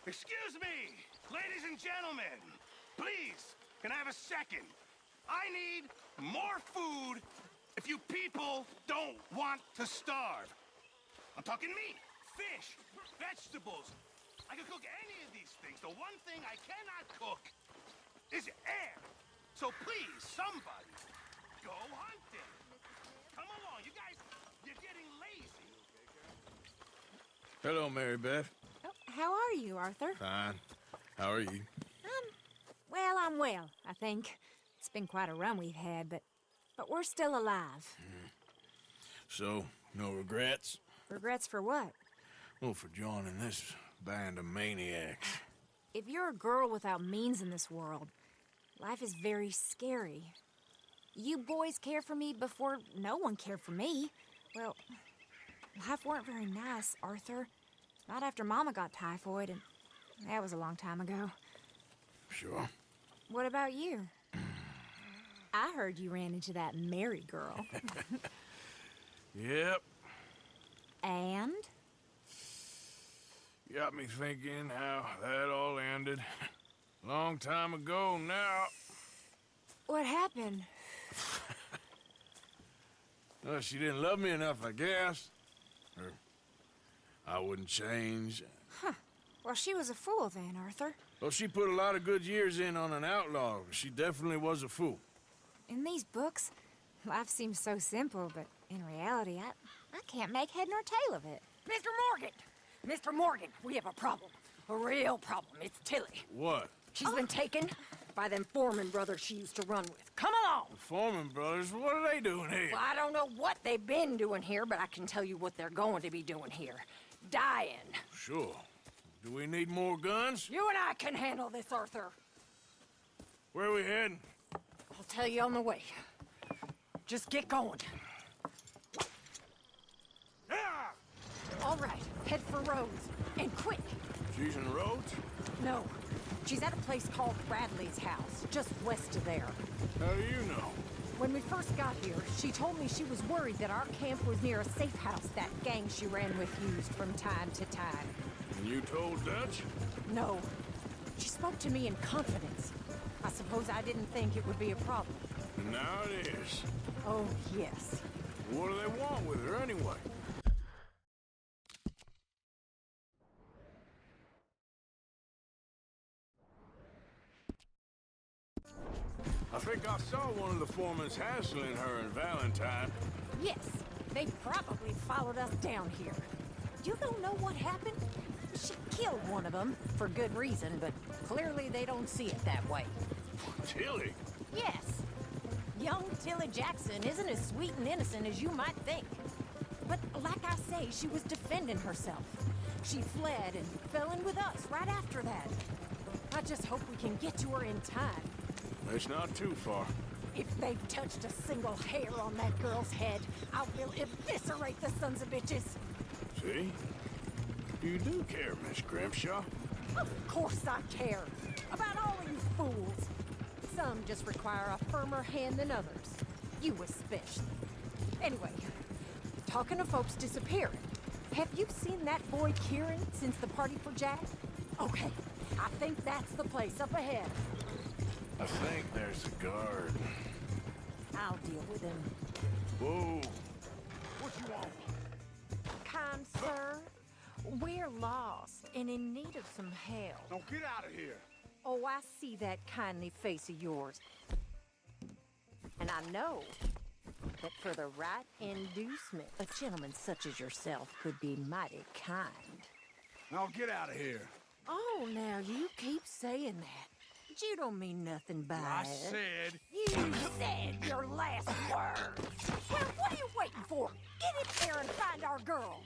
Excuse me, ladies and gentlemen. Please, can I have a second? I need more food if you people don't want to starve. I'm talking meat, fish, vegetables. I can cook any of these things. The one thing I cannot cook is air. So please, somebody, go hunting. Come along, you guys, you're getting lazy. Hello, Mary Beth. Oh, how are you, Arthur? Fine. How are you? Well, I'm well, I think. It's been quite a run we've had, but we're still alive. So, no regrets? Regrets for what? Well, for joining this band of maniacs. If you're a girl without means in this world, life is very scary. You boys cared for me before no one cared for me. Well, life weren't very nice, Arthur. Not after Mama got typhoid, and that was a long time ago. Sure. What about you? I heard you ran into that Mary girl. Yep. And? Got me thinking how that all ended. Long time ago now. What happened? Well, she didn't love me enough, I guess. Or I wouldn't change. Well, she was a fool then, Arthur. Well, she put a lot of good years in on an outlaw. She definitely was a fool. In these books, life seems so simple, but in reality, I can't make head nor tail of it. Mr. Morgan! Mr. Morgan, we have a problem. A real problem. It's Tilly. What? She's been taken by them Foreman brothers she used to run with. Come along! The Foreman brothers, what are they doing here? Well, I don't know what they've been doing here, but I can tell you what they're going to be doing here. Dying. Sure. Do we need more guns? You and I can handle this, Arthur. Where are we heading? I'll tell you on the way. Just get going. All right, head for Rhodes. And quick. She's in Rhodes? No, she's at a place called Bradley's house, just west of there. How do you know? When we first got here, she told me she was worried that our camp was near a safe house that gang she ran with used from time to time. And you told Dutch? No. She spoke to me in confidence. I suppose I didn't think it would be a problem. And now it is. Oh, yes. What do they want with her anyway? I think I saw one of the foremans hassling her and Valentine. Yes, they probably followed us down here. You don't know what happened? She killed one of them, for good reason, but clearly they don't see it that way. Tilly? Yes. Young Tilly Jackson isn't as sweet and innocent as you might think. But like I say, she was defending herself. She fled and fell in with us right after that. I just hope we can get to her in time. It's not too far. If they've touched a single hair on that girl's head, I will eviscerate the sons of bitches. See? You do care, Miss Grimshaw. Of course I care. About all of you fools. Some just require a firmer hand than others. You especially. Anyway, talking of folks disappearing, have you seen that boy Kieran since the party for Jack? Okay, I think that's the place up ahead. I think there's a guard. I'll deal with him. Whoa. What you want? Kind sir, we're lost and in need of some help. Now get out of here. Oh, I see that kindly face of yours. And I know that for the right inducement, a gentleman such as yourself could be mighty kind. Now get out of here. Oh, now you keep saying that. But you don't mean nothing by I it. said... You said your last word. Well, what are you waiting for? Get in there and find our girl.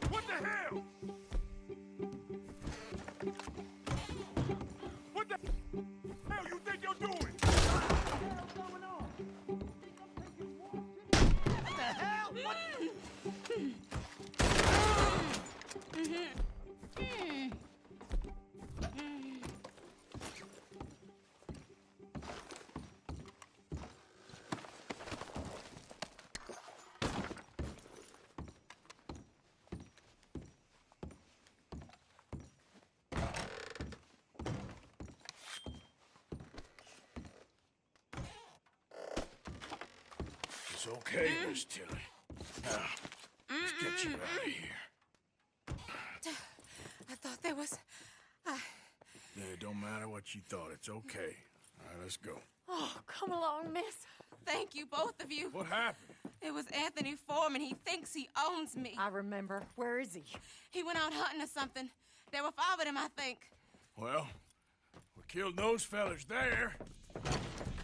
What the hell? What the hell you think you're doing? What the hell's going on? What the hell? What? It's okay, Miss Tilly. Now, let's get you out of here. I thought there was... Yeah, it don't matter what you thought. It's okay. All right, let's go. Oh, come along, miss. Thank you, both of you. What happened? It was Anthony Foreman. He thinks he owns me. I remember. Where is he? He went out hunting or something. There were 5 of them, I think. Well, we killed those fellas there.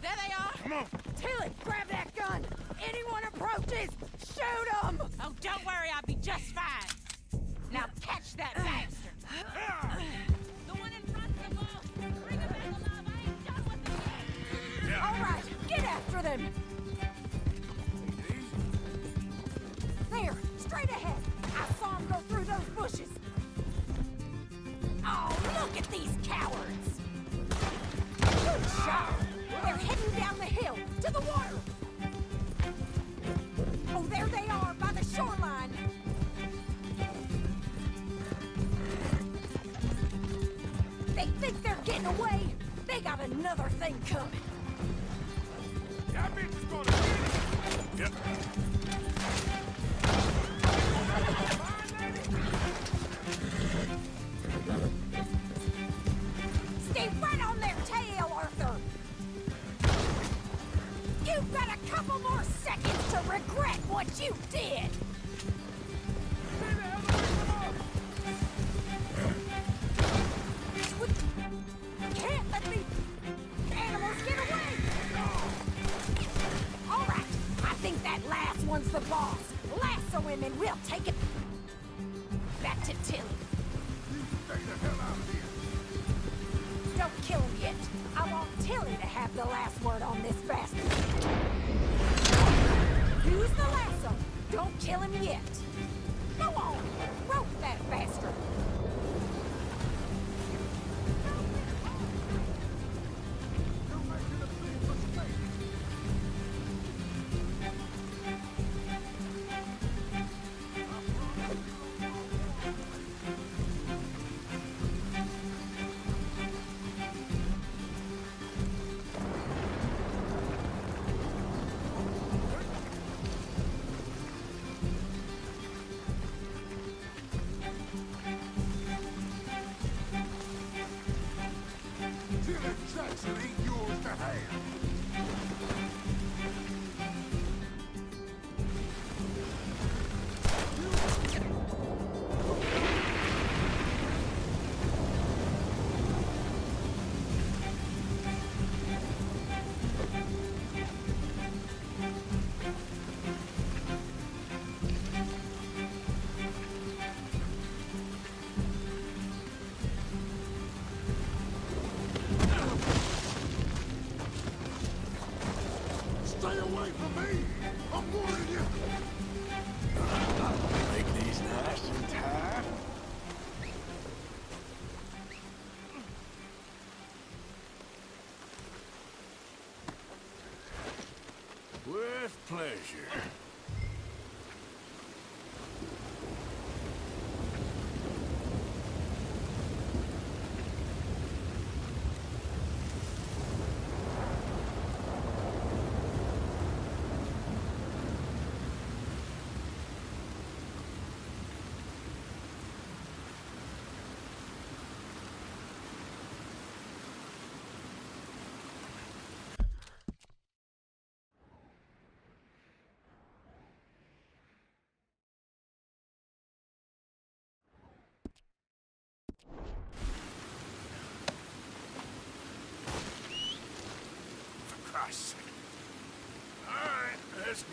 There they are. Come on. Tilly, grab that gun! Anyone approaches, shoot them! Oh, don't worry. I'll be just fine. Now catch that bastard. The one in front's the boss. Bring him back alive. I ain't done with him yet. All right, get after them! There, straight ahead. I saw him go through those bushes. Oh, look at these cowards! Good shot! They're heading down the hill, to the water! Oh, there they are, by the shoreline! They think they're getting away? They got another thing coming. That bitch is gonna Yep. Stay right on their tail, Arthur! You've got a couple more seconds to regret what you did! Can't let these animals get away! All right, I think that last one's the boss. Lasso him and we'll take it back to Tilly. Don't kill him yet. I want Tilly to have the last word on this bastard. Use the lasso. Don't kill him yet. Go on. Rope that bastard. Jackson ain't yours to have. Stay away from me! I'm warning you! Make these nice and tight. With pleasure. For Christ's sake. All right, let's go.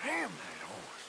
Damn that horse.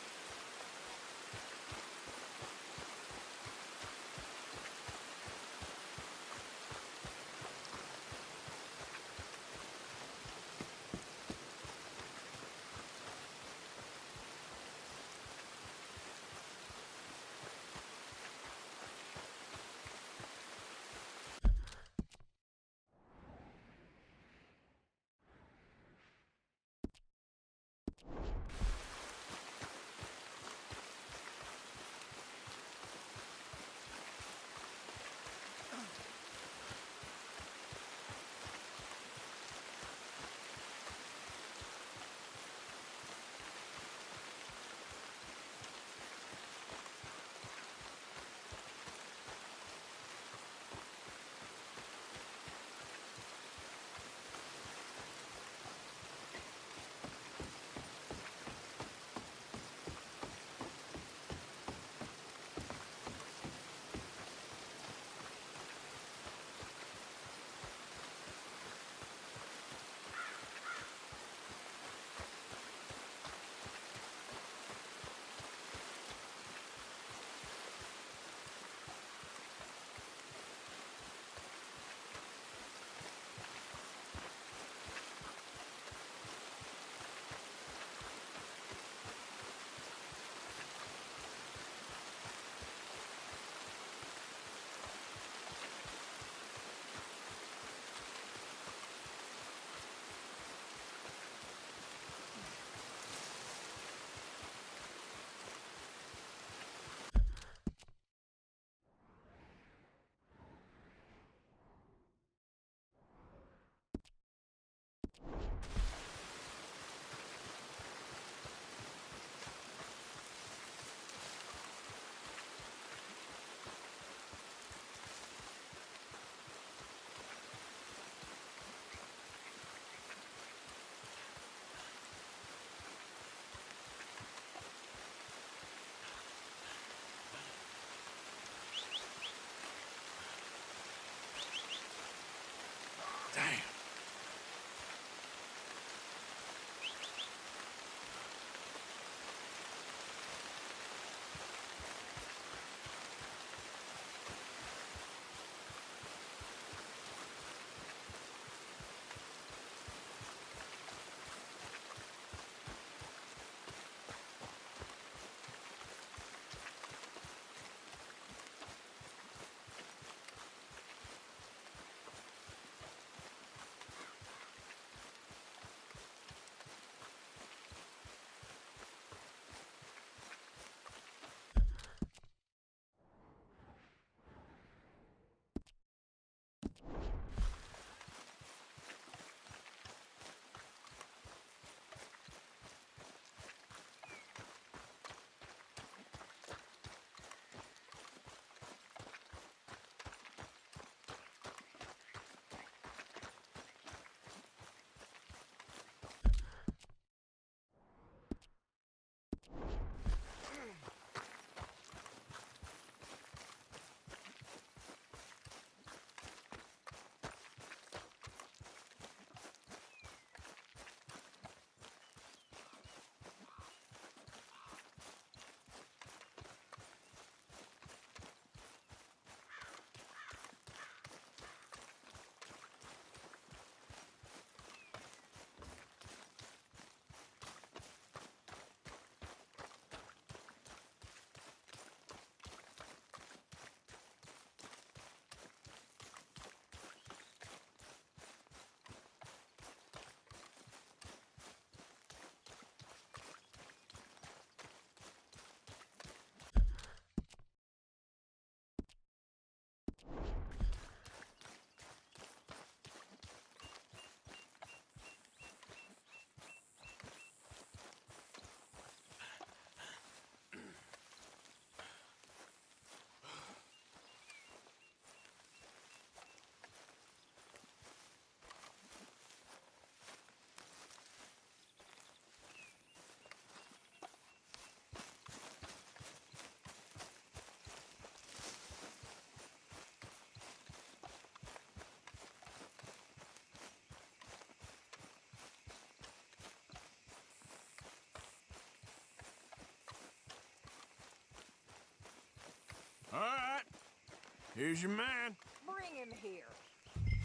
Here's your man. Bring him here.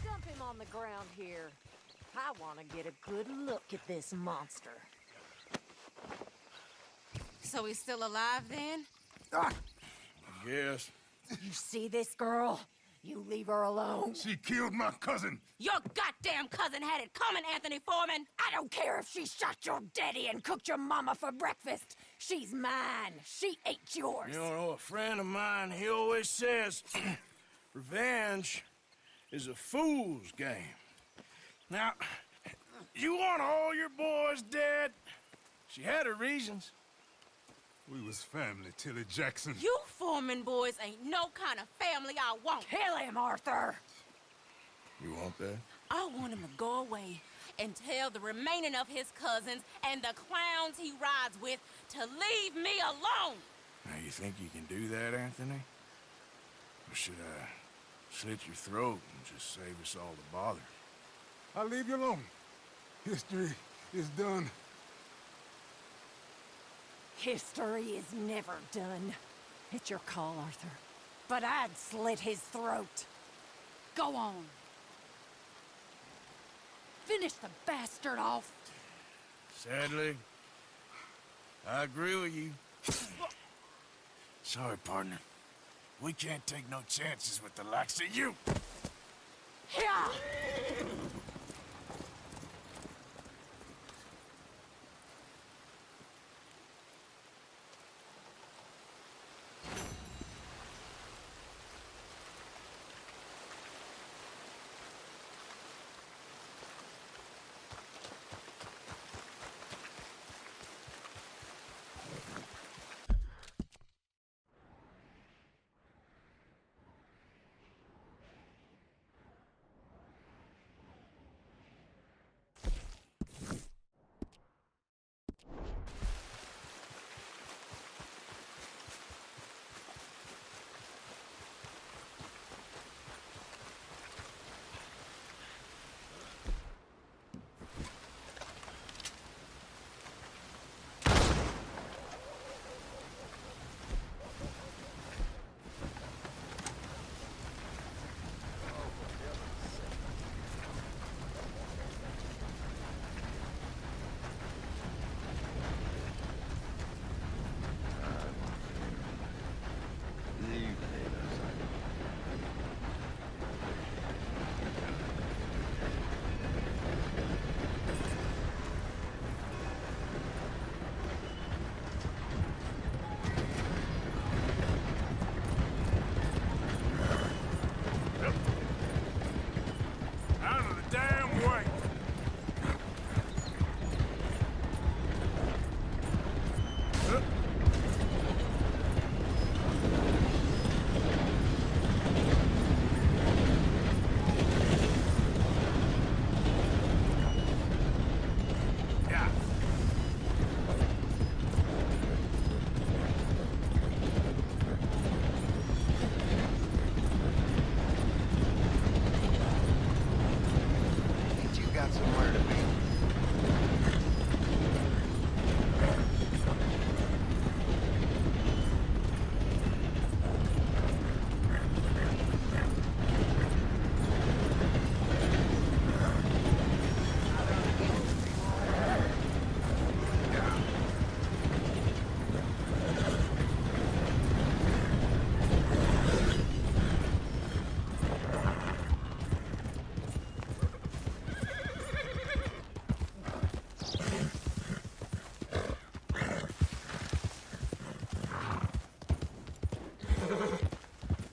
Dump him on the ground here. I want to get a good look at this monster. So he's still alive then? I guess. You see this girl? You leave her alone. She killed my cousin. Your goddamn cousin had it coming, Anthony Foreman! I don't care if she shot your daddy and cooked your mama for breakfast. She's mine. She ate yours. You know, a friend of mine, he always says, revenge is a fool's game. Now, you want all your boys dead? She had her reasons. We was family, Tilly Jackson. You Foreman boys ain't no kind of family I want. Kill him, Arthur. You want that? I want him to go away and tell the remaining of his cousins and the clowns he rides with to leave me alone. Now, you think you can do that, Anthony? Or should I slit your throat and just save us all the bother? I'll leave you alone. History is done. History is never done. It's your call, Arthur. But I'd slit his throat. Go on. Finish the bastard off. Sadly, I agree with you. Sorry, partner. We can't take no chances with the likes of you. Yeah! Out of the damn way! Yeah. You got somewhere to be.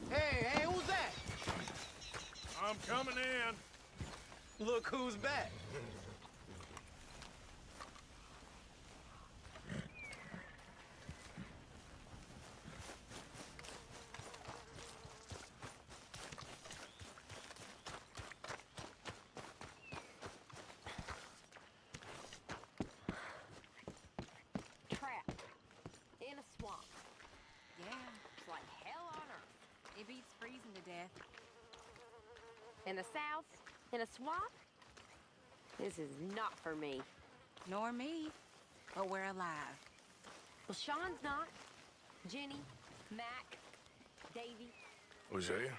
Hey, who's that? I'm coming in. Look who's back. Trapped. In a swamp. Yeah, it's like hell on earth. It beats freezing to death. In the south? In a swamp? This is not for me. Nor me. But we're alive. Well, Sean's not. Jenny, Mac, Davy. Hosea?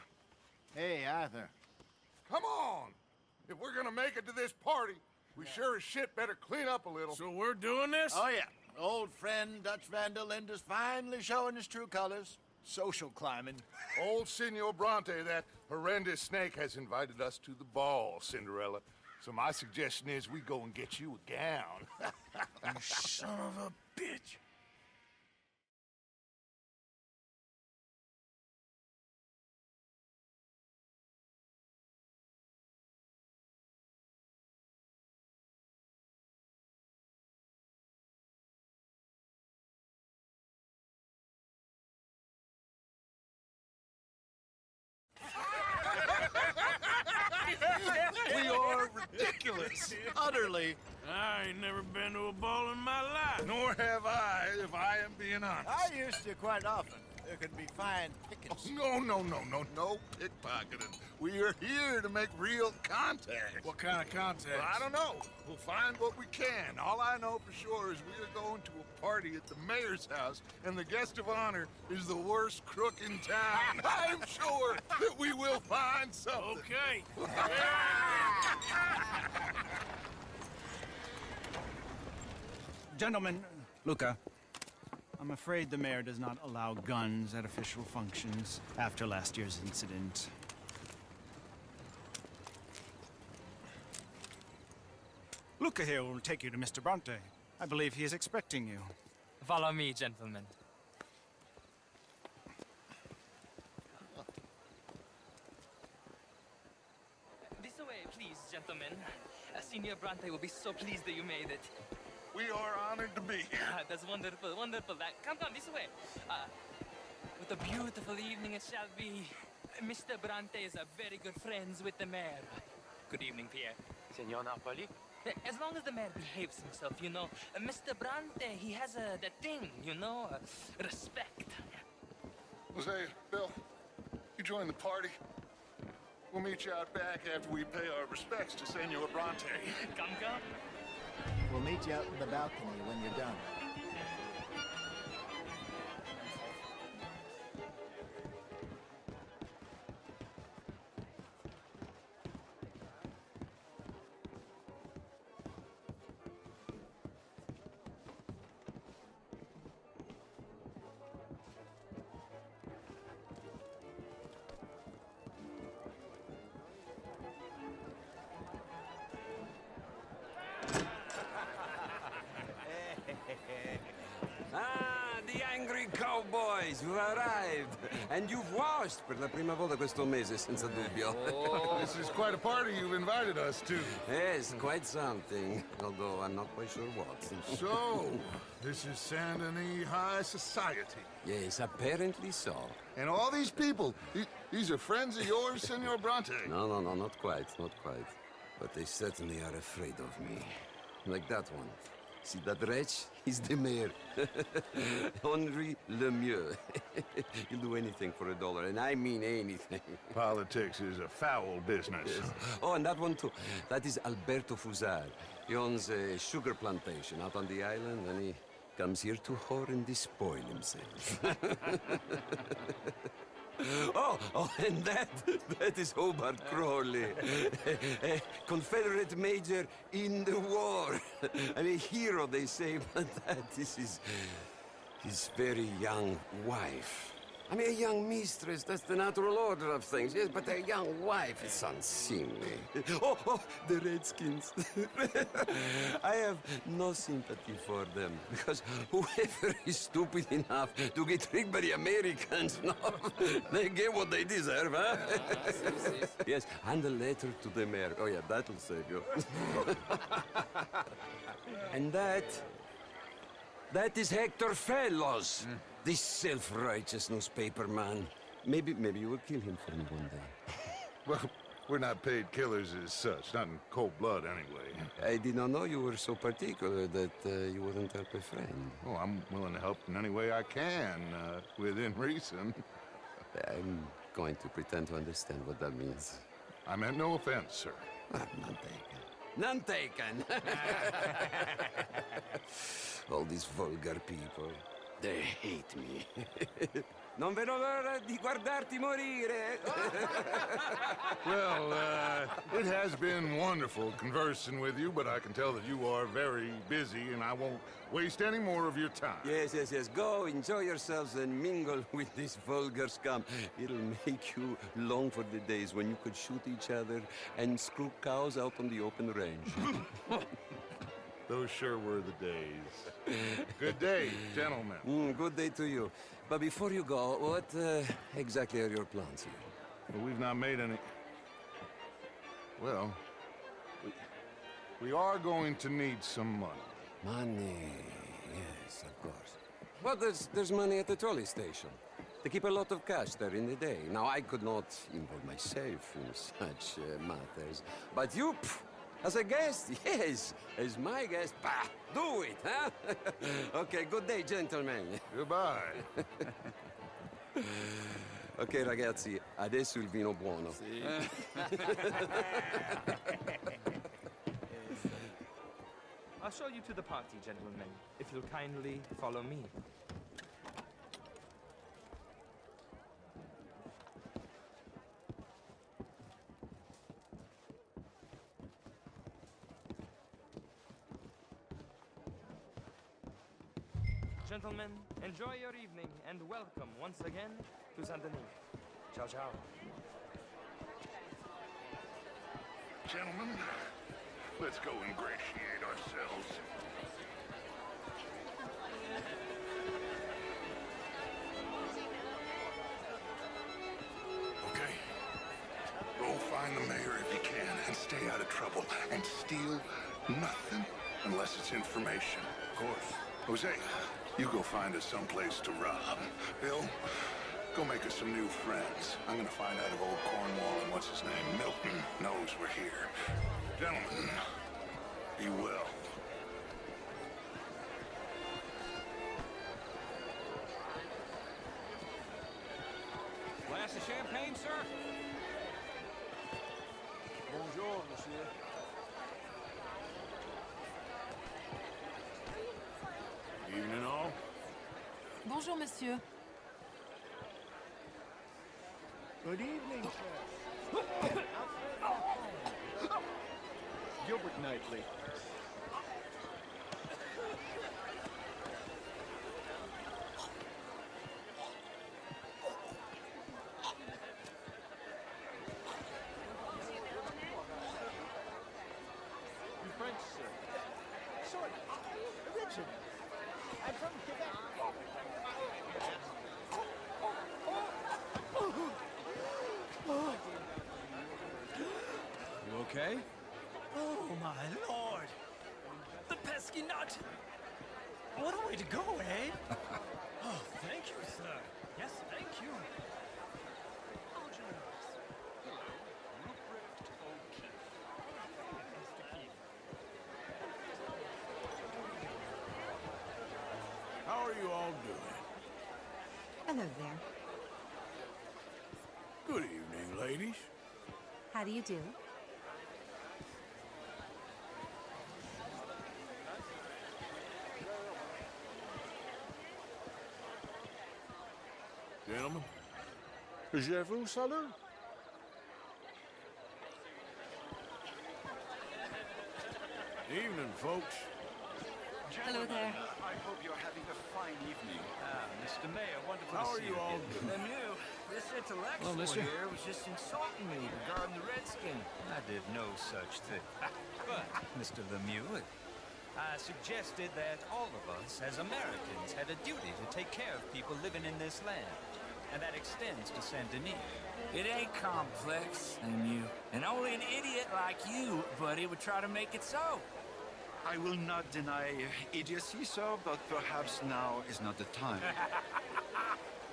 Arthur. Come on! If we're gonna make it to this party, we sure as shit better clean up a little. So we're doing this? Oh, yeah. Old friend Dutch Van der Linde's finally showing his true colors. Social climbing. Old Senor Bronte, that horrendous snake, has invited us to the ball, Cinderella. So my suggestion is we go and get you a gown. You son of a bitch. We are ridiculous. Utterly. I ain't never been to a ball in my life. Nor have I, if I am being honest. I used to quite often. There could be fine pickets. No pickpocketing. We are here to make real contact. What kind of contact? Well, I don't know. We'll find what we can. All I know for sure is we are going to a party at the mayor's house, and the guest of honor is the worst crook in town. I'm sure that we will find something. Okay. Gentlemen, Luca, I'm afraid the mayor does not allow guns at official functions after last year's incident. Luca here will take you to Mr. Bronte. I believe he is expecting you. Follow me, gentlemen. This way, please, gentlemen. Senior Bronte will be so pleased that you made it. We are honored to be here. That's wonderful, wonderful. Come, this way. What a beautiful evening it shall be. Mr. Bronte is very good friends with the mayor. Good evening, Pierre. Senor Napoli? As long as the mayor behaves himself, you know. Mr. Bronte, he has that thing, you know, respect. Jose, Bill, you join the party. We'll meet you out back after we pay our respects to Senor Bronte. Come. We'll meet you out in the balcony when you're done. The angry cowboys who arrived. And you've washed per la prima volta questo mese, senza dubbio. This is quite a party you've invited us to. Yes, quite something. Although I'm not quite sure what. So, this is Saint Denis High Society. Yes, apparently so. And all these people, these are friends of yours, Senor Bronte? No, not quite. But they certainly are afraid of me. Like that one. See that wretch? He's the mayor. Henri Lemieux. He'll do anything for $1, and I mean anything. Politics is a foul business. Yes. Oh, and that one too. That is Alberto Fusar. He owns a sugar plantation out on the island, and he comes here to whore and despoil himself. Oh, and that is Hobart Crawley, a Confederate major in the war, and a hero, they say, but that is his very young wife. I mean, a young mistress, that's the natural order of things, yes, but a young wife is unseemly. Oh, the Redskins. I have no sympathy for them, because whoever is stupid enough to get tricked by the Americans, no, they get what they deserve, huh? Yes, and a letter to the mayor. Oh, yeah, that'll save you. And that is Hector Fellows. This self-righteous newspaper man. Maybe you will kill him for me one day. Well, we're not paid killers as such, not in cold blood anyway. I did not know you were so particular that you wouldn't help a friend. Oh, I'm willing to help in any way I can, within reason. I'm going to pretend to understand what that means. I meant no offense, sir. None taken. None taken! All these vulgar people. They hate me. Non vedo l'ora di guardarti morire. Well, it has been wonderful conversing with you, but I can tell that you are very busy, and I won't waste any more of your time. Yes, yes, yes. Go, enjoy yourselves, and mingle with this vulgar scum. It'll make you long for the days when you could shoot each other and screw cows out on the open range. Those sure were the days. Good day, gentlemen. Good day to you. But before you go, what exactly are your plans here? Well, we've not made any... Well, we are going to need some money. Money, yes, of course. Well, there's money at the trolley station. They keep a lot of cash there in the day. Now, I could not involve myself in such matters. But you, as a guest, yes, as my guest, bah, do it, huh? Okay, good day, gentlemen. Goodbye. Ok, ragazzi, adesso il vino buono. I'll show you to the party, gentlemen, if you'll kindly follow me. Gentlemen, enjoy your evening and welcome once again to Saint Denis. Ciao, ciao. Gentlemen, let's go ingratiate ourselves. Okay. Go find the mayor if you can and stay out of trouble. And steal nothing unless it's information. Of course. Jose, you go find us someplace to rob. Bill, go make us some new friends. I'm gonna find out if old Cornwall and what's his name, Milton, knows we're here. Gentlemen, be well. Glass of champagne, sir? Bonjour, monsieur. Evening all. Bonjour, monsieur. Good evening, sir. Gilbert Knightley. You French, sir? Sorry, original. I'm from Quebec. You okay? Oh, my lord! The pesky nut! What a way to go, eh? Oh, thank you, sir. Yes, thank you. How are you all doing? Hello there. Good evening, ladies. How do you do? Gentlemen, je vous salue. Evening, folks. Hello there. I hope you're having a fine evening. Mr. Mayor, wonderful How to are see you all doing? Lemieux, this intellectual mister. here was just insulting me regarding the Redskin. I did no such thing. But, Mr. Lemieux, I suggested that all of us, as Americans, had a duty to take care of people living in this land. And that extends to Saint Denis. It ain't complex, Lemieux. And only an idiot like you, buddy, would try to make it so. I will not deny idiocy, sir, but perhaps now is not the time.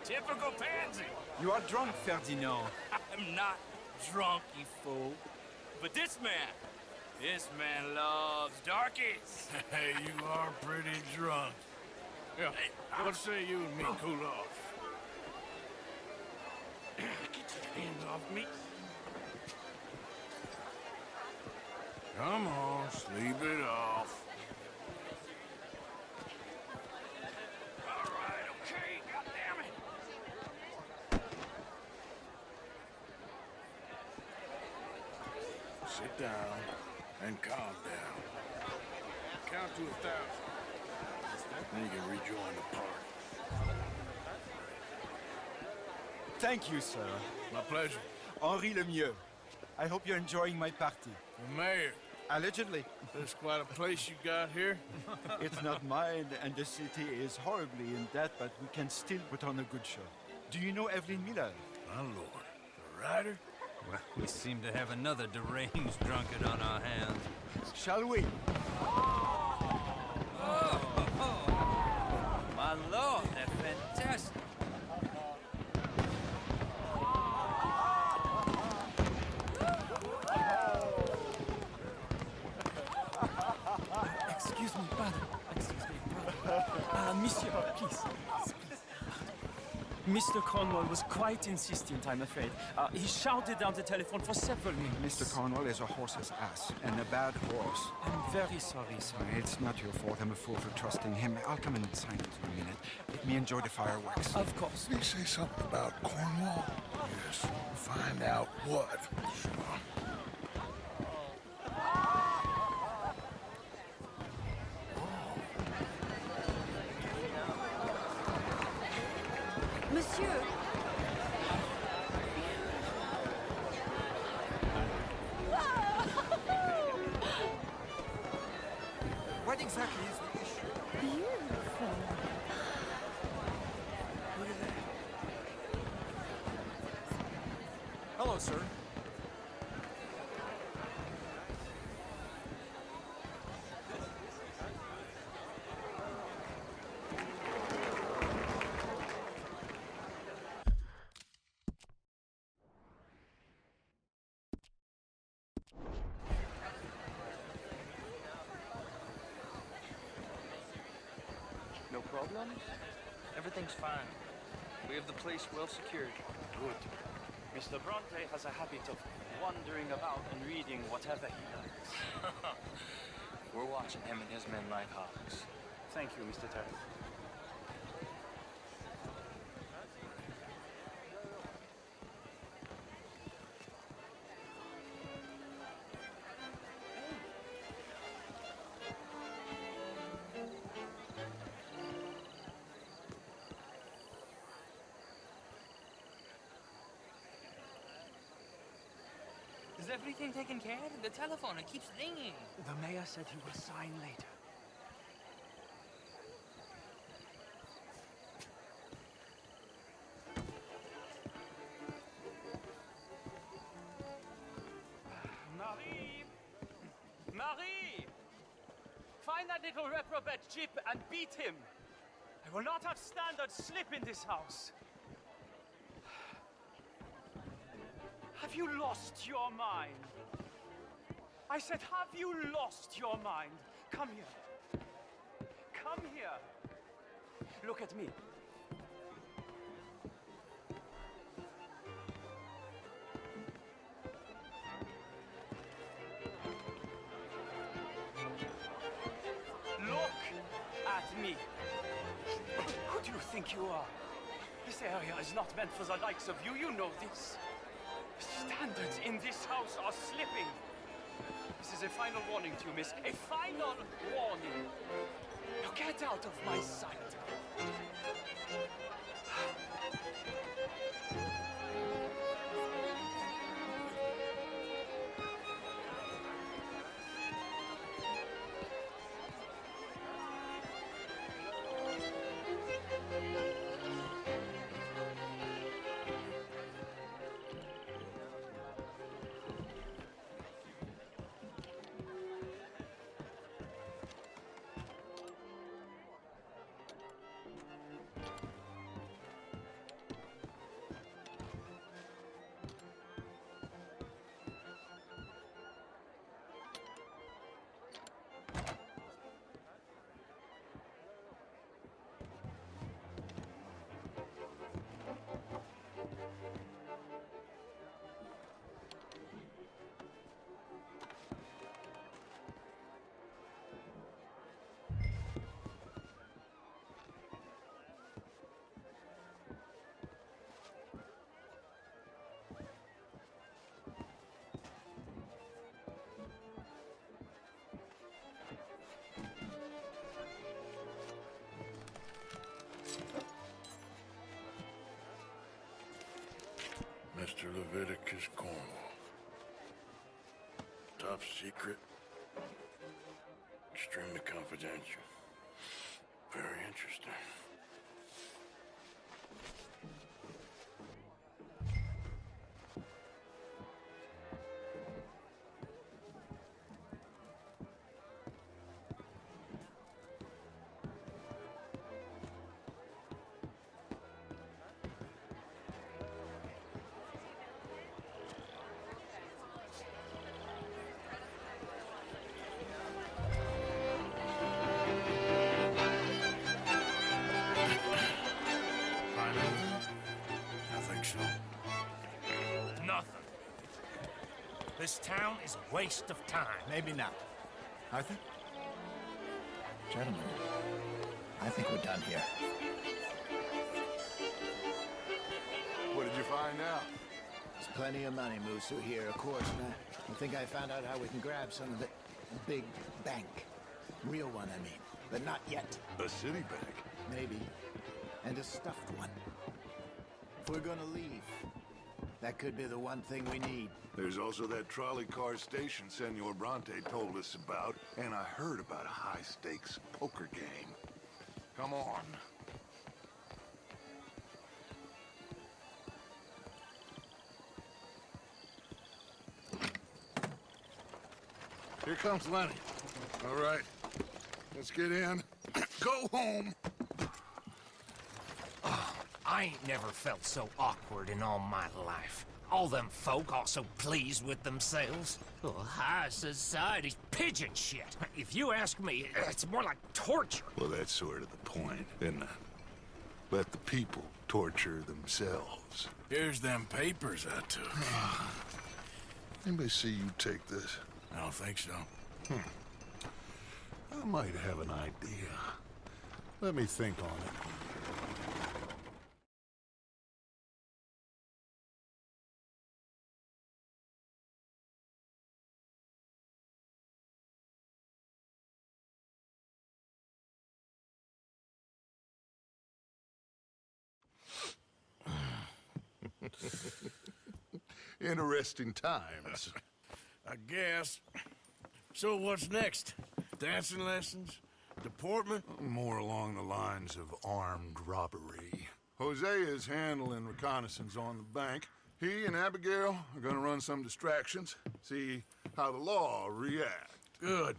Typical pansy. You are drunk, Ferdinand. I'm not drunk, you fool. But this man loves darkies. Hey, you are pretty drunk. Yeah, what say you and me cool off? Get your hands off me. Come on, sleep it off. All right, okay, goddammit. sit down and calm down. Count to 1,000. Then you can rejoin the party. Thank you, sir. My pleasure. Henri Lemieux. I hope you're enjoying my party. The mayor. Allegedly. There's quite a place you got here. It's not mine, and the city is horribly in debt, but we can still put on a good show. Do you know Evelyn Miller? My lord. The writer? Well, we seem to have another deranged drunkard on our hands. Shall we? My lord, they're fantastic. Excuse me, brother. Excuse me, brother. Monsieur, please. Mr. Cornwall was quite insistent, I'm afraid. He shouted down the telephone for several minutes. Mr. Cornwall is a horse's ass, and a bad horse. I'm very sorry, sir. It's not your fault. I'm a fool for trusting him. I'll come in silent for a minute. Let me enjoy the fireworks. Of course. Did he say something about Cornwall? Yes. Find out what. Monsieur! What exactly is the issue? Beautiful. Look at that. Hello, sir. No problems? Everything's fine. We have the place well secured. Good. Mr. Bronte has a habit of wandering about and reading whatever he likes. We're watching him and his men like hawks. Thank you, Mr. Terry. Is everything taken care of? The telephone, it keeps ringing. The mayor said he will sign later. Marie! Marie! Find that little reprobate Jip and beat him. I will not have standard slip in this house. Have you lost your mind? I said, have you lost your mind? Come here. Come here. Look at me. Look at me. Who do you think you are? This area is not meant for the likes of you. You know this. Standards in this house are slipping. This is a final warning to you, miss. A final warning. Now get out of my sight. Mr. Leviticus Cornwall. Top secret. Extremely confidential. Very interesting. Nothing. This town is a waste of time. Maybe not. Arthur? Gentlemen, I think we're done here. What did you find out? There's plenty of money moves through here, of course, and I think I found out how we can grab some of it. A big bank. Real one, I mean. But not yet. A city bank? Maybe. And a stuffed one. If we're gonna leave, that could be the one thing we need. There's also that trolley car station Senor Bronte told us about, and I heard about a high-stakes poker game. Come on. Here comes Lenny. All right, let's get in. Go home. I ain't never felt so awkward in all my life. All them folk all so pleased with themselves. Oh, high society's pigeon shit. If you ask me, it's more like torture. Well, that's sort of the point, isn't it? Let the people torture themselves. Here's them papers I took. Anybody see you take this? I don't think so. I might have an idea. Let me think on it. Interesting times. I guess. So what's next? Dancing lessons? Deportment? More along the lines of armed robbery. Hosea is handling reconnaissance on the bank. He and Abigail are gonna run some distractions, see how the law reacts. Good.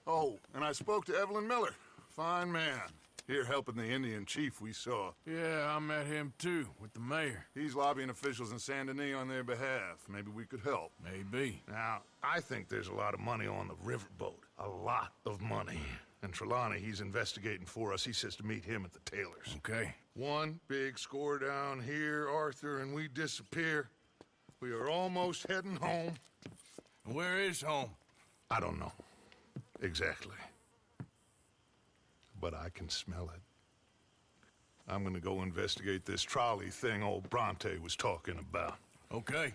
Oh, and I spoke to Evelyn Miller. Fine man. Here helping the Indian chief we saw. Yeah, I met him too, with the mayor. He's lobbying officials in Saint Denis on their behalf. Maybe we could help. Maybe. Now, I think there's a lot of money on the riverboat. A lot of money. And Trelawney, he's investigating for us. He says to meet him at the Taylors. Okay. One big score down here, Arthur, and we disappear. We are almost heading home. Where is home? I don't know. Exactly. But I can smell it. I'm gonna go investigate this trolley thing old Bronte was talking about. Okay.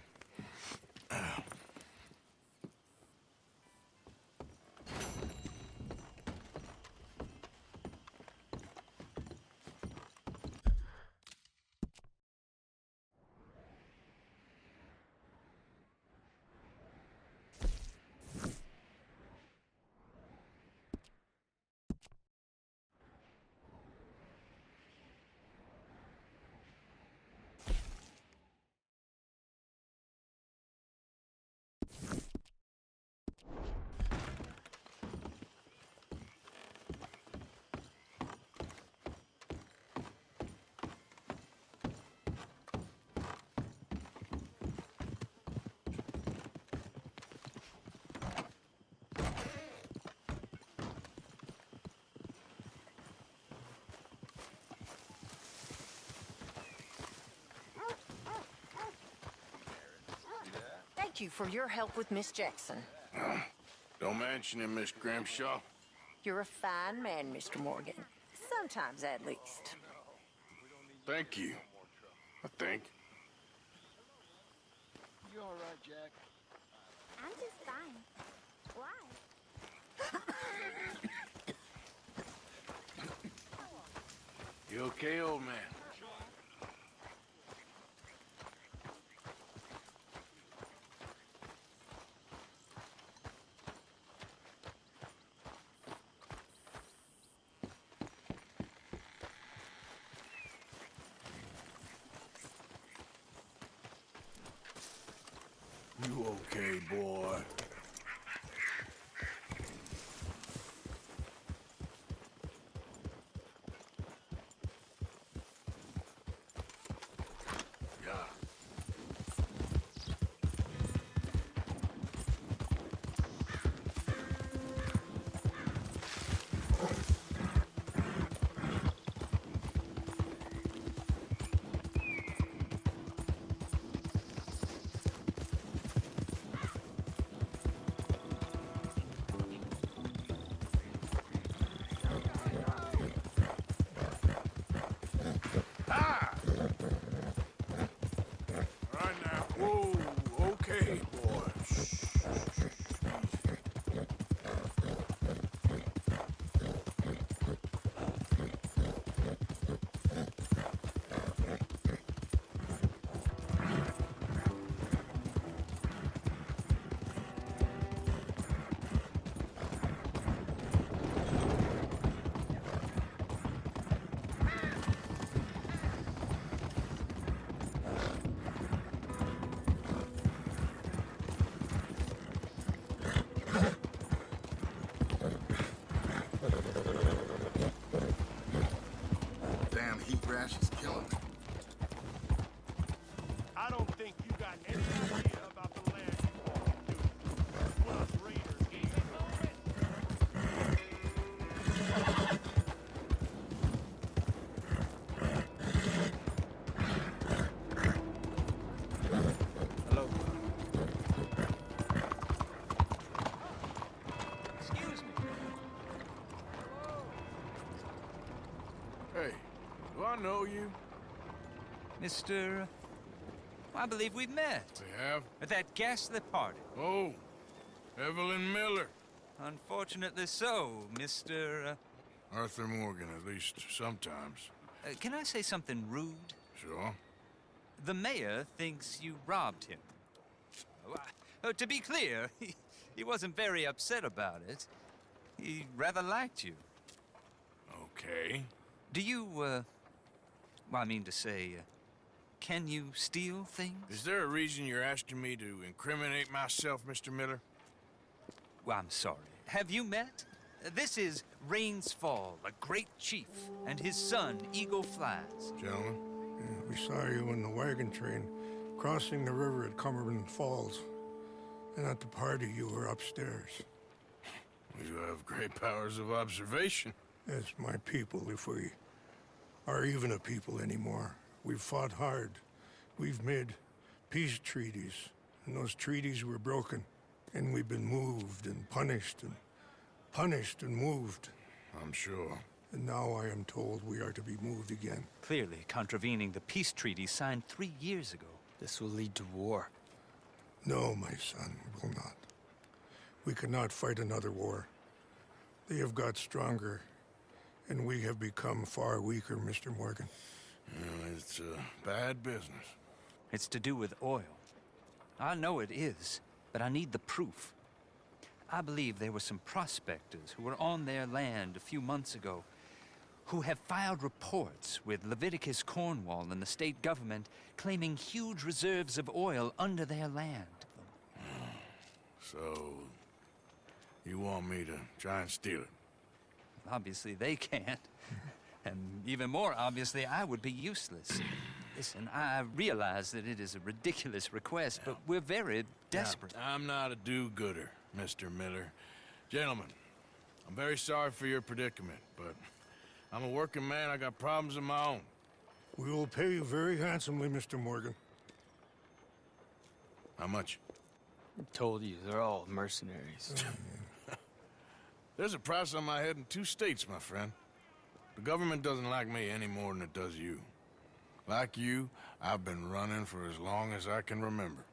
Thank you for your help with Miss Jackson. Don't mention it, Miss Grimshaw. You're a fine man, Mr. Morgan. Sometimes, at least. Thank you. I think. You all right, Jack? I'm just fine. Why? You okay, old man? You okay, boy? Damn heat rash is killing me. I don't think you got any idea about the land you walked into. What us raiders gave us no rest. Hello. Excuse me. Hey, do I know you? Mr. I believe we've met. We have? At that ghastly party. Oh, Evelyn Miller. Unfortunately so, Mr. Arthur Morgan, at least sometimes. Can I say something rude? Sure. The mayor thinks you robbed him. To be clear, he wasn't very upset about it. He rather liked you. Okay. Do you, well, I mean to say, can you steal things? Is there a reason you're asking me to incriminate myself, Mr. Miller? Well, I'm sorry. Have you met? This is Rains Fall, a great chief, and his son, Eagle Flies. Gentlemen? Yeah, we saw you in the wagon train crossing the river at Cumberland Falls. And at the party, you were upstairs. You have great powers of observation. Yes, my people, if we are even a people anymore. We've fought hard. We've made peace treaties, and those treaties were broken. And we've been moved and punished and moved. I'm sure. And now I am told we are to be moved again. Clearly contravening the peace treaty signed 3 years ago. This will lead to war. No, my son, it will not. We cannot fight another war. They have got stronger, and we have become far weaker, Mr. Morgan. Well, it's bad business. It's to do with oil. I know it is, but I need the proof. I believe there were some prospectors who were on their land a few months ago who have filed reports with Leviticus Cornwall and the state government claiming huge reserves of oil under their land. So, you want me to try and steal it? Obviously they can't. And even more obviously, I would be useless. Listen, I realize that it is a ridiculous request, but we're very desperate. Now, I'm not a do-gooder, Mr. Miller. Gentlemen, I'm very sorry for your predicament, but I'm a working man. I got problems of my own. We will pay you very handsomely, Mr. Morgan. How much? I told you, they're all mercenaries. There's a price on my head in 2 states, my friend. The government doesn't like me any more than it does you. Like you, I've been running for as long as I can remember.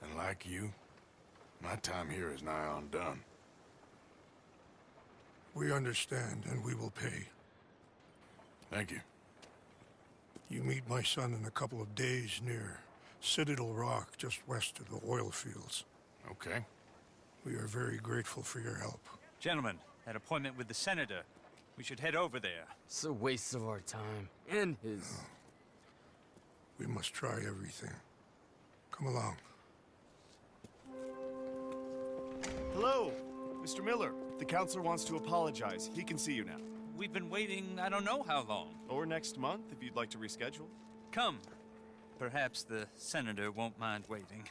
And like you, my time here is nigh on done. We understand, and we will pay. Thank you. You meet my son in a couple of days near Citadel Rock, just west of the oil fields. Okay. We are very grateful for your help. Gentlemen, that appointment with the senator. We should head over there. It's a waste of our time. And his. We must try everything. Come along. Hello, Mr. Miller. The counselor wants to apologize. He can see you now. We've been waiting I don't know how long. Or next month, if you'd like to reschedule. Come. Perhaps the senator won't mind waiting.